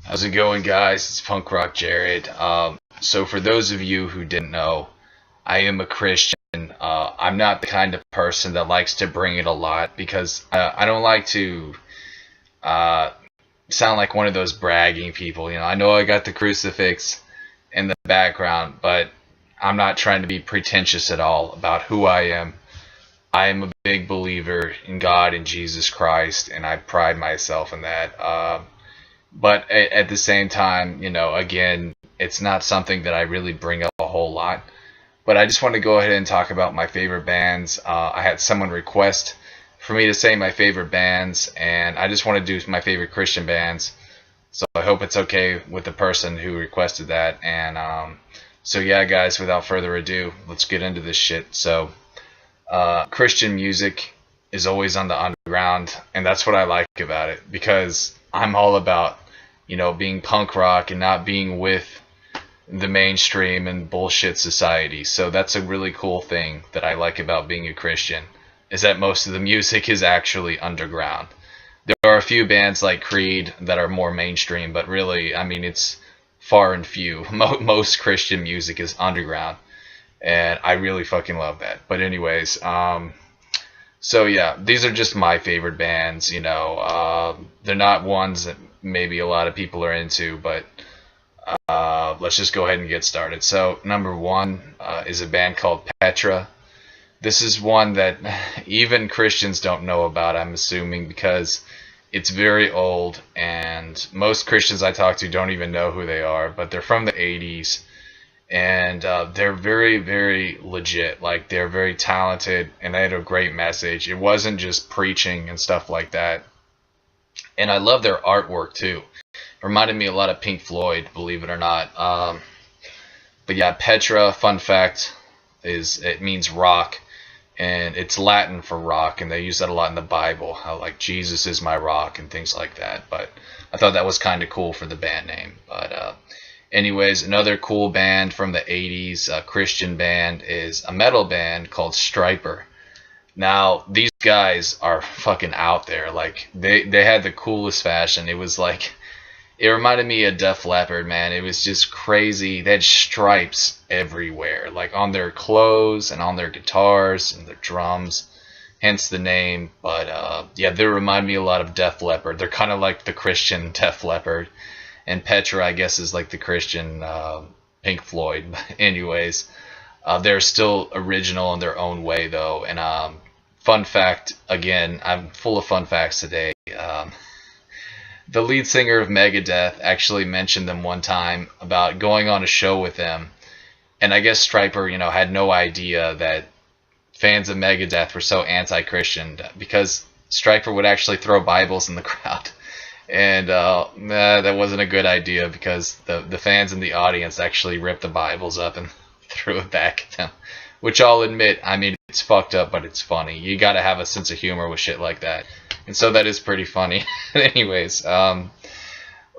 How's it going, guys? It's Punk Rock Jared. So for those of you who didn't know, I am a Christian. I'm not the kind of person that likes to bring it a lot because I don't like to uh, sound like one of those bragging people. I know I got the crucifix in the background, but I'm not trying to be pretentious at all about who I am. I am a big believer in God and Jesus Christ, and I pride myself in that. But at the same time, again, it's not something that I really bring up a whole lot. But I just want to go ahead and talk about my favorite bands. I had someone request for me to say my favorite bands, and I just want to do my favorite Christian bands. So I hope it's okay with the person who requested that. And so yeah, guys, without further ado, let's get into this shit. So Christian music is always on the underground, and that's what I like about it, because I'm all about, being punk rock and not being with the mainstream and bullshit society. So that's a really cool thing that I like about being a Christian, is that most of the music is actually underground. There are a few bands like Creed that are more mainstream, but really, I mean, it's far and few. Most Christian music is underground, and I really fucking love that. But anyways, so yeah, these are just my favorite bands. They're not ones that maybe a lot of people are into, but let's just go ahead and get started. So number one is a band called Petra. This is one that even Christians don't know about, I'm assuming, because it's very old, and most Christians I talk to don't even know who they are, but they're from the 80s. And they're very, very legit. Like, they're very talented, and they had a great message. It wasn't just preaching and stuff like that. And I love their artwork too. It reminded me a lot of Pink Floyd, believe it or not. But yeah, Petra, fun fact, is it means rock, and it's Latin for rock, and they use that a lot in the Bible, how like Jesus is my rock and things like that. But I thought that was kind of cool for the band name. But anyways, another cool band from the 80s, a Christian band, is a metal band called Striper. Now, these guys are fucking out there. Like, they had the coolest fashion. It was like, it reminded me of Def Leppard, man. It was just crazy. They had stripes everywhere, like on their clothes and on their guitars and their drums, hence the name. But yeah, they remind me a lot of Def Leppard. They're kind of like the Christian Def Leppard. And Petra, I guess, is like the Christian Pink Floyd. Anyways, they're still original in their own way, though. And fun fact, again, I'm full of fun facts today. The lead singer of Megadeth actually mentioned them one time about going on a show with them. And I guess Striper, had no idea that fans of Megadeth were so anti-Christian, because Striper would actually throw Bibles in the crowd. And that wasn't a good idea, because the fans in the audience actually ripped the Bibles up and threw it back at them. Which I'll admit, I mean, it's fucked up, but it's funny. You gotta have a sense of humor with shit like that. And so that is pretty funny. Anyways,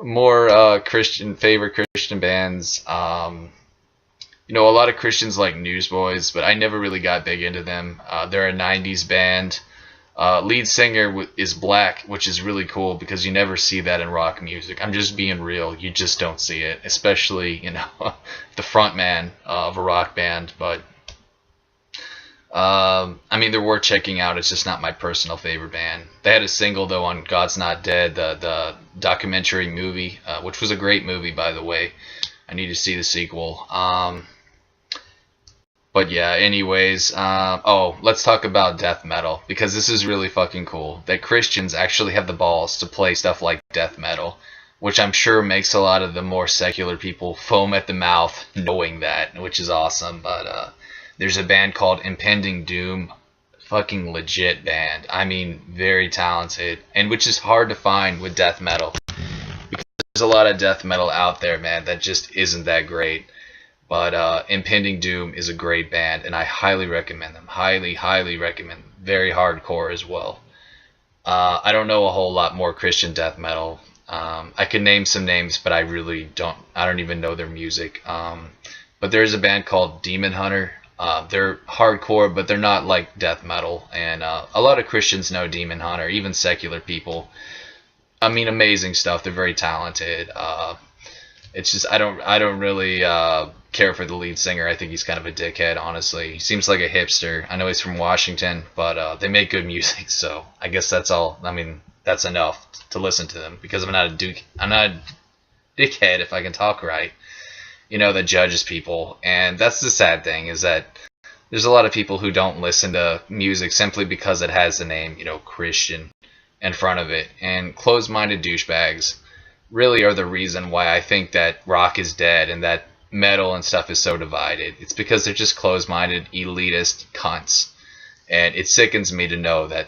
more favorite Christian bands. A lot of Christians like Newsboys, but I never really got big into them. They're a 90s band. Lead singer is black, which is really cool, because you never see that in rock music. I'm just being real. You just don't see it, especially, the front man of a rock band. But I mean, they're worth checking out. It's just not my personal favorite band. They had a single, though, on God's Not Dead, the documentary movie, which was a great movie, by the way. I need to see the sequel. But yeah, anyways, let's talk about death metal, because this is really fucking cool that Christians actually have the balls to play stuff like death metal, which I'm sure makes a lot of the more secular people foam at the mouth knowing that, which is awesome. But there's a band called Impending Doom, fucking legit band. I mean, very talented, and which is hard to find with death metal, because there's a lot of death metal out there, man, that just isn't that great. But Impending Doom is a great band, and I highly recommend them. Highly, highly recommend them. Very hardcore as well. I don't know a whole lot more Christian death metal. I could name some names, but I really don't. I don't even know their music. But there's a band called Demon Hunter. They're hardcore, but they're not like death metal. And a lot of Christians know Demon Hunter, even secular people. I mean, amazing stuff. They're very talented. It's just I don't really care for the lead singer. I think he's kind of a dickhead, honestly. He seems like a hipster. I know he's from Washington, but they make good music, so I guess that's all. I mean, that's enough to listen to them because I'm not a dickhead, if I can talk right. That judges people, and that's the sad thing is that there's a lot of people who don't listen to music simply because it has the name, Christian in front of it, and closed-minded douchebags really are the reason why I think that rock is dead and that metal and stuff is so divided. It's because they're just closed-minded, elitist cunts. And it sickens me to know that,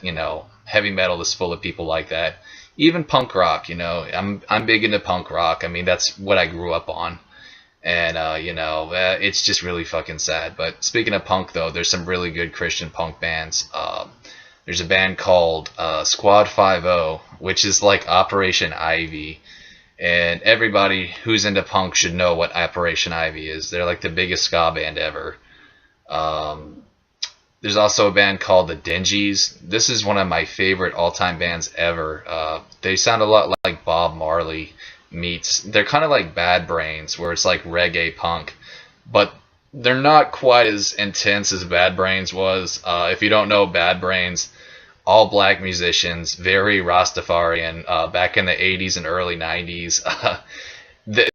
heavy metal is full of people like that. Even punk rock, I'm big into punk rock. I mean, that's what I grew up on. And, it's just really fucking sad. But speaking of punk, though, there's some really good Christian punk bands. There's a band called Squad 5-0, which is like Operation Ivy. And everybody who's into punk should know what Operation Ivy is. They're like the biggest ska band ever. There's also a band called the Dingies. This is one of my favorite all-time bands ever. They sound a lot like Bob Marley meets. They're kind of like Bad Brains, where it's like reggae punk. But they're not quite as intense as Bad Brains was. If you don't know Bad Brains, all black musicians, very Rastafarian, back in the 80s and early 90s.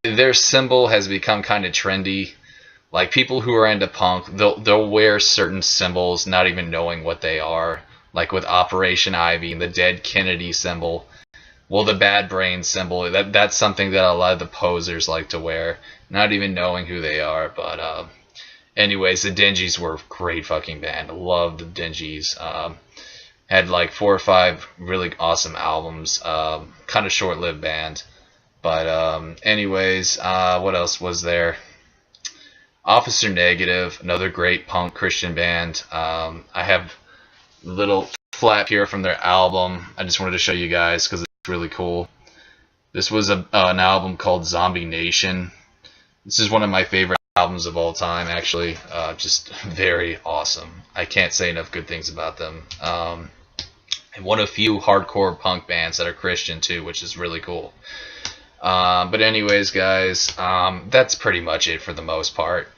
Their symbol has become kind of trendy. Like, people who are into punk, they'll wear certain symbols not even knowing what they are. Like with Operation Ivy and the Dead Kennedy symbol. Well, the Bad Brain symbol, that's something that a lot of the posers like to wear, not even knowing who they are. But anyways, the Dingies were a great fucking band. I loved the Dingies. Had like 4 or 5 really awesome albums. Kind of short-lived band. But anyways, what else was there? Officer Negative, another great punk Christian band. I have a little flap here from their album. I just wanted to show you guys because it's really cool. This was an album called Zombie Nation. This is one of my favorite albums of all time, actually. Just very awesome. I can't say enough good things about them. And one of few hardcore punk bands that are Christian too, which is really cool. But anyways, guys, that's pretty much it for the most part.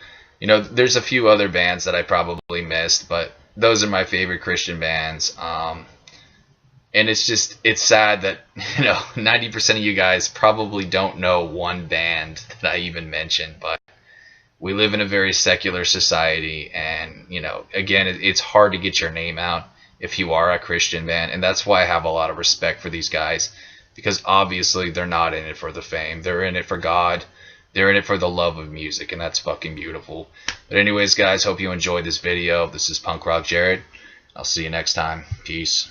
There's a few other bands that I probably missed, but those are my favorite Christian bands. And it's sad that 90% of you guys probably don't know one band that I even mentioned, but we live in a very secular society, and again, it's hard to get your name out if you are a Christian band, and that's why I have a lot of respect for these guys, because obviously they're not in it for the fame. They're in it for God. They're in it for the love of music, and that's fucking beautiful. But anyways, guys, hope you enjoyed this video. This is Punk Rock Jared. I'll see you next time. Peace.